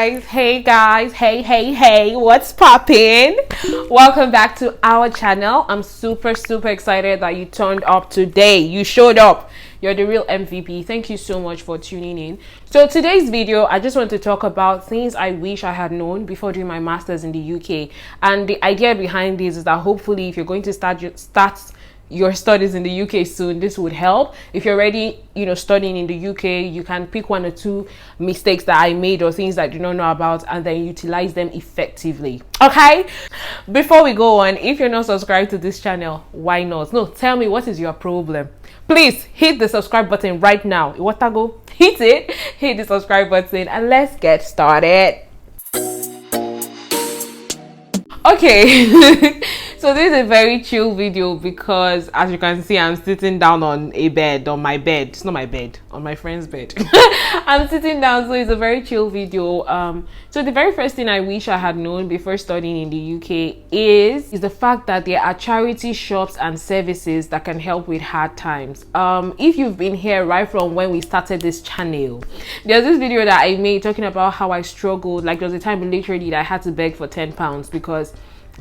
Hey guys, hey, what's poppin'? Welcome back to our channel. I'm super excited that you turned up today. You showed up. You're the real MVP. Thank you so much for tuning in. So today's video, I just want to talk about things I wish I had known before doing my master's in the UK. And the idea behind this is that hopefully if you're going to start your studies in the UK soon, this would help. If you're already studying in the UK, you can pick one or two mistakes that I made or things that you don't know about and then utilize them effectively. Okay, before we go on, if you're not subscribed to this channel, why not? No, tell me, what is your problem? Please hit the subscribe button right now. Go hit it, hit the subscribe button, and let's get started. Okay. So this is a very chill video because, as you can see, I'm sitting down on a bed, on my bed. It's not my bed, on my friend's bed. I'm sitting down, so it's a very chill video. So the very first thing I wish I had known before studying in the UK is the fact that there are charity shops and services that can help with hard times. If you've been here right from when we started this channel, there's this video that I made talking about how I struggled. Like, there was a time literally that I had to beg for £10 because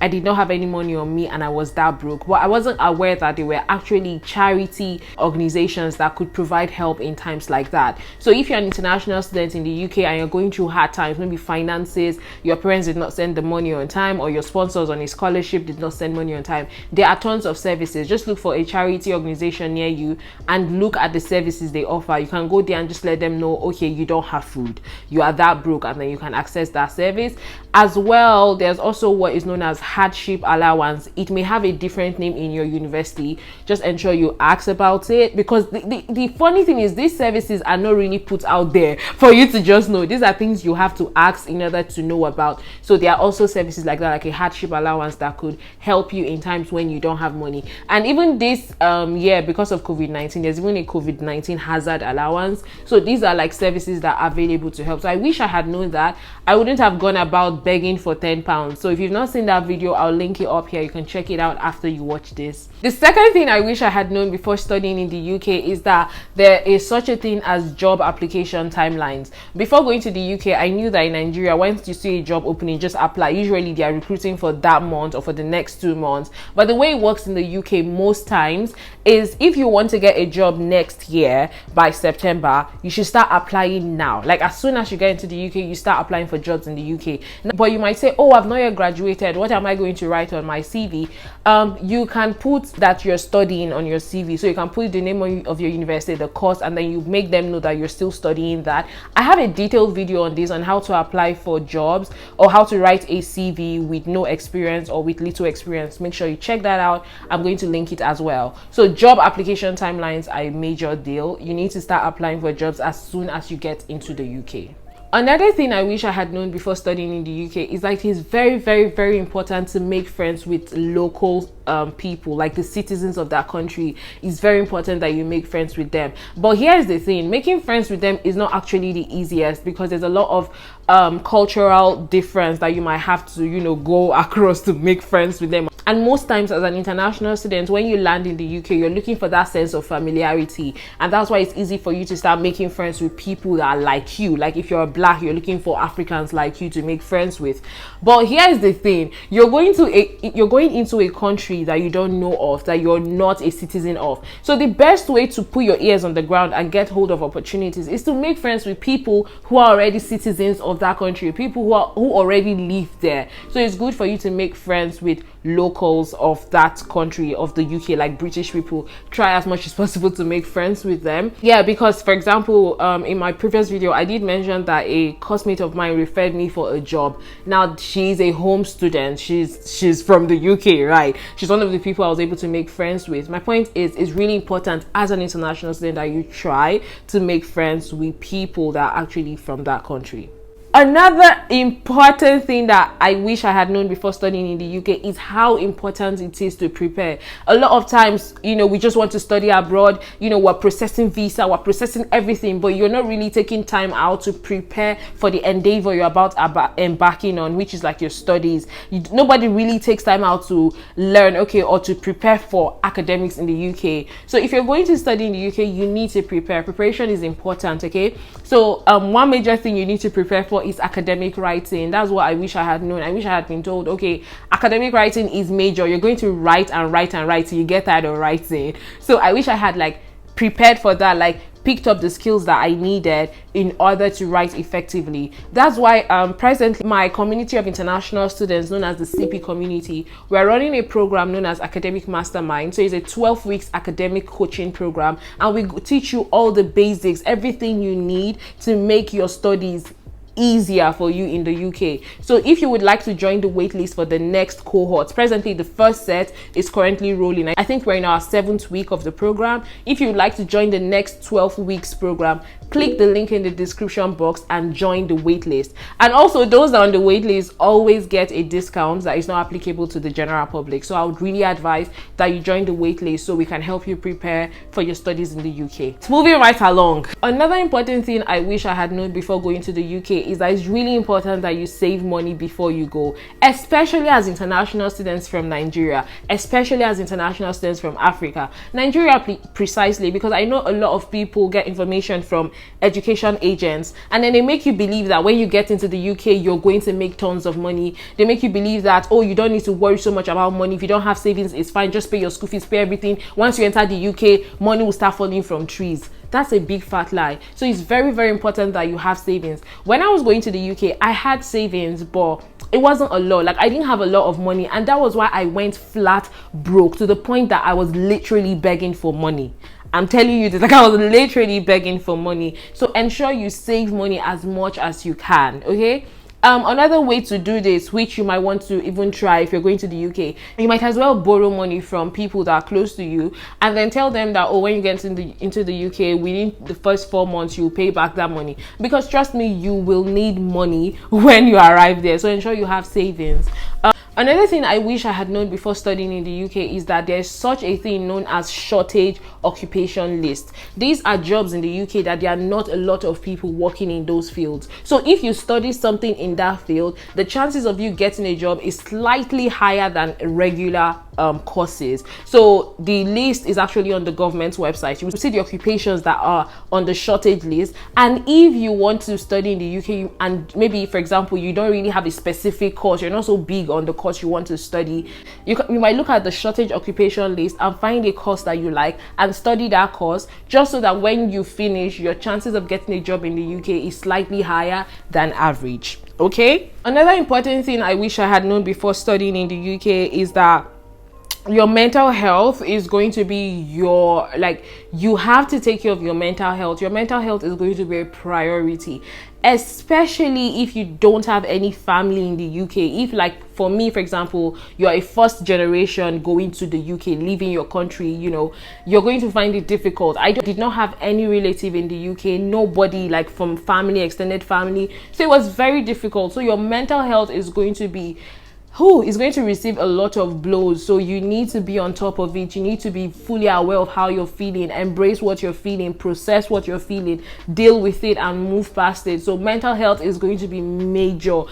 I did not have any money on me and I was that broke. But I wasn't aware that there were actually charity organizations that could provide help in times like that. So if you're an international student in the UK and you're going through hard times, maybe finances, your parents did not send the money on time, or your sponsors on a scholarship did not send money on time, there are tons of services. Just look for a charity organization near you and look at the services they offer. You can go there and just let them know, okay, you don't have food, you are that broke, and then you can access that service. As well, there's also what is known as hardship allowance. It may have a different name in your university. Just ensure you ask about it, because the funny thing is these services are not really put out there for you to just know. These are things you have to ask in order to know about. So there are also services like that, like a hardship allowance, that could help you in times when you don't have money. And even this year, because of COVID-19, there's even a COVID-19 hazard allowance. So these are like services that are available to help. So I wish I had known that. I wouldn't have gone about begging for £10. So if you've not seen that video, I'll link it up here. You can check it out after you watch this. The second thing I wish I had known before studying in the UK is that there is such a thing as job application timelines. Before going to the UK, I knew that in Nigeria, once you see a job opening, just apply. Usually they are recruiting for that month or for the next 2 months. But the way it works in the UK most times is, if you want to get a job next year by September, you should start applying now. Like, as soon as you get into the UK, you start applying for jobs in the UK. But you might say, oh, I've not yet graduated, what am I going to write on my CV? You can put that you're studying on your CV. So you can put the name of your university, the course, and then you make them know that you're still studying that. I have a detailed video on this, on how to apply for jobs or how to write a CV with no experience or with little experience. Make sure you check that out. I'm going to link it as well. So job application timelines are a major deal. You need to start applying for jobs as soon as you get into the UK. Another thing I wish I had known before studying in the UK is that it is very important to make friends with local people, like the citizens of that country. It's very important that you make friends with them. But here's the thing, making friends with them is not actually the easiest, because there's a lot of cultural difference that you might have to go across to make friends with them. And most times as an international student, when you land in the UK, you're looking for that sense of familiarity, and that's why it's easy for you to start making friends with people that are like you. Like, if you're black, you're looking for Africans like you to make friends with. But here's the thing, you're going into a country that you don't know of, that you're not a citizen of. So the best way to put your ears on the ground and get hold of opportunities is to make friends with people who are already citizens of that country, people who already live there. So it's good for you to make friends with locals of that country, of the UK, like British people. Try as much as possible to make friends with them. Yeah, because for example, in my previous video, I did mention that a classmate of mine referred me for a job. Now, she's a home student, she's from the UK, right? She's one of the people I was able to make friends with. My point is, it's really important as an international student that you try to make friends with people that are actually from that country. Another important thing that I wish I had known before studying in the UK is how important it is to prepare. A lot of times, we just want to study abroad, we're processing visa, we're processing everything, but you're not really taking time out to prepare for the endeavor you're about embarking on, which is like your studies. Nobody really takes time out to learn, or to prepare for academics in the UK. So if you're going to study in the UK, you need to prepare. Preparation is important, okay? So one major thing you need to prepare for but it's academic writing. That's what I wish I had known. I wish I had been told, okay, academic writing is major. You're going to write and write and write till you get tired of writing. So I wish I had like prepared for that, like picked up the skills that I needed in order to write effectively. That's why presently my community of international students, known as the CP community, we're running a program known as Academic Mastermind. So it's a 12 weeks academic coaching program, and we teach you all the basics, everything you need to make your studies easier for you in the UK. So if you would like to join the waitlist for the next cohort, presently the first set is currently rolling. I think we're in our 7th week of the program. If you would like to join the next 12 weeks program, click the link in the description box and join the waitlist. And also those that are on the waitlist always get a discount that is not applicable to the general public. So I would really advise that you join the waitlist so we can help you prepare for your studies in the UK. Moving right along, another important thing I wish I had known before going to the UK is that it's really important that you save money before you go, especially as international students from Nigeria, especially as international students from Africa. Nigeria precisely, because I know a lot of people get information from education agents, and then they make you believe that when you get into the UK you're going to make tons of money. They make you believe that, oh, you don't need to worry so much about money. If you don't have savings, it's fine, just pay your school fees, pay everything. Once you enter the UK, money will start falling from trees. That's a big fat lie. So it's very, very important that you have savings. When I was going to the UK, I had savings, but it wasn't a lot. Like, I didn't have a lot of money, and that was why I went flat broke, to the point that I was literally begging for money. I'm telling you this, like, I was literally begging for money. So ensure you save money as much as you can, okay? Another way to do this, which you might want to even try if you're going to the UK, you might as well borrow money from people that are close to you, and then tell them that, oh, when you get into the UK, within the first 4 months you'll pay back that money, because trust me, you will need money when you arrive there. So ensure you have savings. Another thing I wish I had known before studying in the UK is that there's such a thing known as shortage occupation list. These are jobs in the UK that there are not a lot of people working in those fields. So if you study something in that field, the chances of you getting a job is slightly higher than regular courses. So the list is actually on the government's website. You will see the occupations that are on the shortage list, and if you want to study in the UK, and maybe, for example, you don't really have a specific course, you're not so big on the course you want to study, you might look at the shortage occupation list and find a course that you like and study that course, just so that when you finish, your chances of getting a job in the UK is slightly higher than average. Okay, another important thing I wish I had known before studying in the UK is that your mental health is going to be your, like, you have to take care of your mental health. Your mental health is going to be a priority, especially if you don't have any family in the UK. If, like, for me, for example, you're a first generation going to the UK, leaving your country, you know, you're going to find it difficult. I did not have any relative in the UK, nobody like from family, extended family, so it was very difficult. So your mental health is going to be is going to receive a lot of blows. So you need to be on top of it. You need to be fully aware of how you're feeling, embrace what you're feeling, process what you're feeling, deal with it, and move past it. So mental health is going to be major.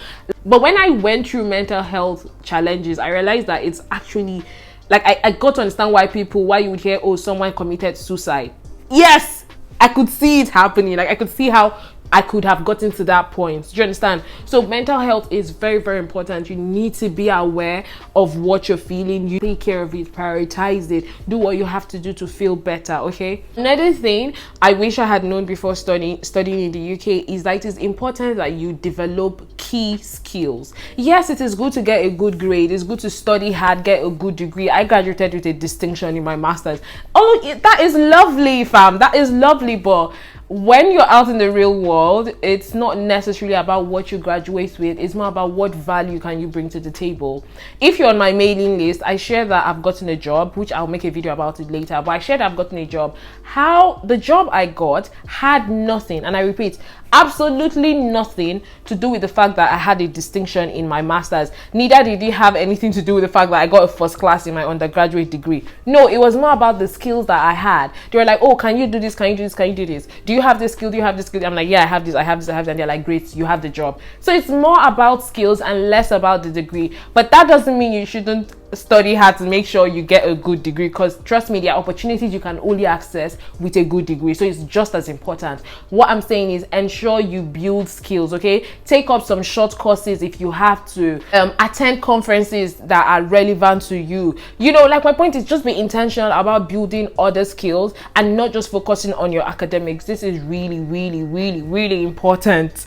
But when I went through mental health challenges, I realized that it's actually, like, I got to understand why you would hear, oh, someone committed suicide. Yes, I could see it happening. Like, I could see how I could have gotten to that point. Do you understand? So mental health is very, very important. You need to be aware of what you're feeling. You take care of it, prioritize it, do what you have to do to feel better, okay? Another thing I wish I had known before studying in the UK is that it is important that you develop key skills. Yes, it is good to get a good grade. It's good to study hard, get a good degree. I graduated with a distinction in my master's. Oh, that is lovely, fam. That is lovely, but when you're out in the real world, it's not necessarily about what you graduate with. It's more about what value can you bring to the table. If you're on my mailing list, I share that I've gotten a job, which I'll make a video about it later, but I shared I've gotten a job. How the job I got had nothing, and I repeat, absolutely nothing to do with the fact that I had a distinction in my master's. Neither did it have anything to do with the fact that I got a first class in my undergraduate degree. No, it was more about the skills that I had. They were like, oh, can you do this? Can you do this? Can you do this? Do you have this skill? Do you have this skill? I'm like, yeah, I have this, I have this, I have that. And they're like, great, you have the job. So it's more about skills and less about the degree. But that doesn't mean you shouldn't study hard to make sure you get a good degree, because trust me, there are opportunities you can only access with a good degree, so it's just as important. What I'm saying is ensure you build skills. Okay, take up some short courses if you have to, attend conferences that are relevant to you. You know, like, my point is just be intentional about building other skills and not just focusing on your academics. This is really, really, really, really important.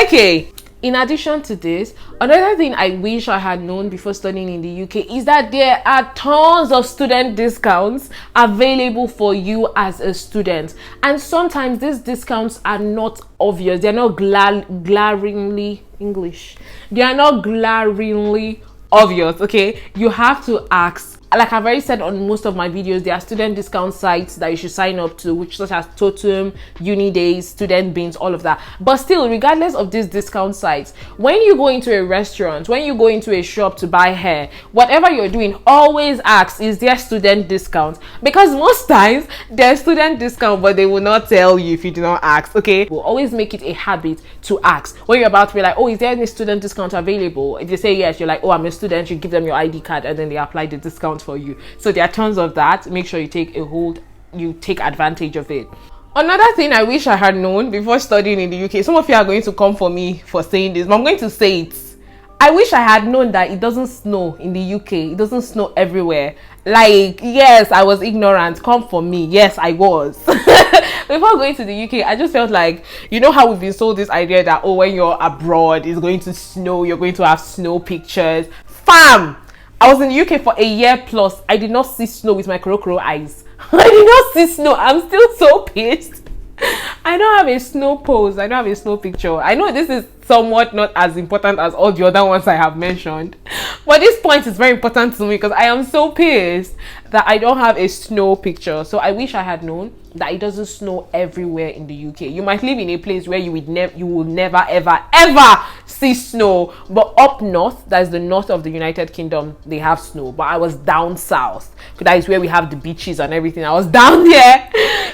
Okay, in addition to this, another thing I wish I had known before studying in the UK is that there are tons of student discounts available for you as a student. And sometimes these discounts are not obvious. They're not glaringly English. They are not glaringly obvious, okay? You have to ask. Like I've already said on most of my videos, there are student discount sites that you should sign up to, which such as Totem, Uni Days, Student Beans, all of that. But still, regardless of these discount sites, when you go into a restaurant, when you go into a shop to buy hair, whatever you're doing, always ask, is there student discount? Because most times there's student discount, but they will not tell you if you do not ask. Okay, we'll always make it a habit to ask when you're about to be like, oh, is there any student discount available? If they say yes, you're like, oh, I'm a student. You give them your ID card, and then they apply the discount for you. So there are tons of that. Make sure you take advantage of it. Another thing I wish I had known before studying in the UK, some of you are going to come for me for saying this, but I'm going to say it. I wish I had known that it doesn't snow in the UK. It doesn't snow everywhere. Like, yes, I was ignorant. Come for me. Yes, I was. Before going to the UK, I just felt like, you know how we've been sold this idea that, oh, when you're abroad, it's going to snow. You're going to have snow pictures. Fam! I was in the UK for a year plus. I did not see snow with my crocodile eyes. I did not see snow. I'm still so pissed. I don't have a snow pose. I don't have a snow picture. I know this is somewhat not as important as all the other ones I have mentioned, but this point is very important to me because I am so pissed that I don't have a snow picture. So I wish I had known that it doesn't snow everywhere in the UK. You might live in a place where you will never ever see snow, but up north, that's the north of the United Kingdom, they have snow. But I was down south, that is where we have the beaches and everything. I was down there.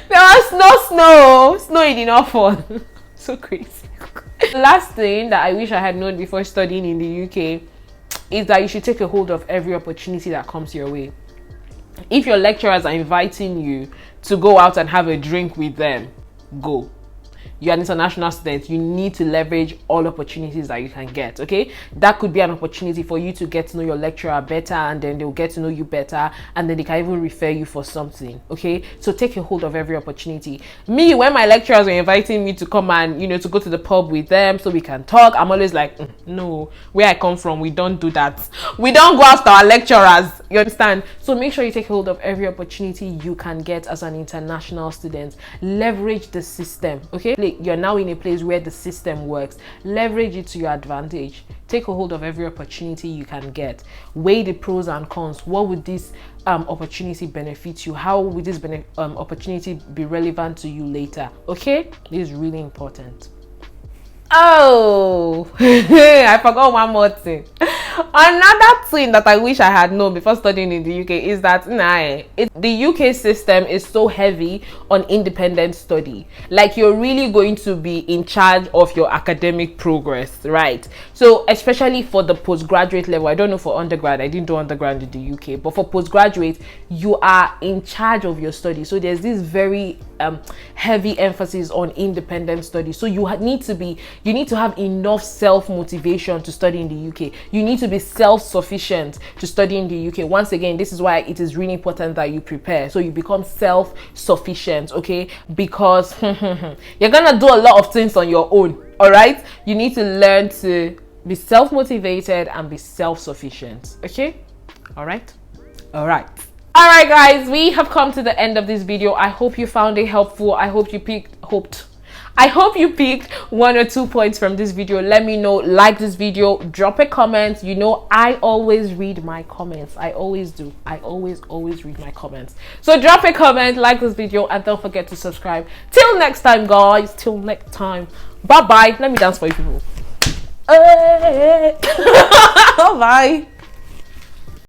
There was no snow. Snow did not fall. So crazy. The last thing that I wish I had known before studying in the UK is that you should take a hold of every opportunity that comes your way. If your lecturers are inviting you to go out and have a drink with them, go. You're an international student. You need to leverage all opportunities that you can get. Okay, that could be an opportunity for you to get to know your lecturer better, and then they'll get to know you better, and then they can even refer you for something. Okay, so take a hold of every opportunity. Me, when my lecturers were inviting me to come and, you know, to go to the pub with them so we can talk, I'm always like, no, where I come from, we don't do that. We don't go after our lecturers. You understand? So make sure you take hold of every opportunity you can get as an international student. Leverage the system. Okay, you're now in a place where the system works. Leverage it to your advantage. Take a hold of every opportunity you can get. Weigh the pros and cons. What would this opportunity benefit you? How would this opportunity be relevant to you later? Okay, this is really important. Oh, I forgot one more thing. Another thing that I wish I had known before studying in the UK is that the UK system is so heavy on independent study. Like, you're really going to be in charge of your academic progress, right? So especially for the postgraduate level, I don't know for undergrad, I didn't do undergrad in the UK, but for postgraduate, you are in charge of your study. So there's this very heavy emphasis on independent study. So you need to have enough self-motivation to study in the UK. You need to be self-sufficient to study in the UK. Once again, this is why it is really important that you prepare, so you become self-sufficient. Okay, because you're gonna do a lot of things on your own. All right, you need to learn to be self-motivated and be self-sufficient. Okay, all right. Alright guys, we have come to the end of this video. I hope you found it helpful. I hope you picked 1 or 2 points from this video. Let me know. Like this video, drop a comment. You know, I always read my comments. I always do. I always read my comments. So drop a comment, like this video, and don't forget to subscribe. Till next time, guys. Till next time. Bye bye. Let me dance for you people. Bye.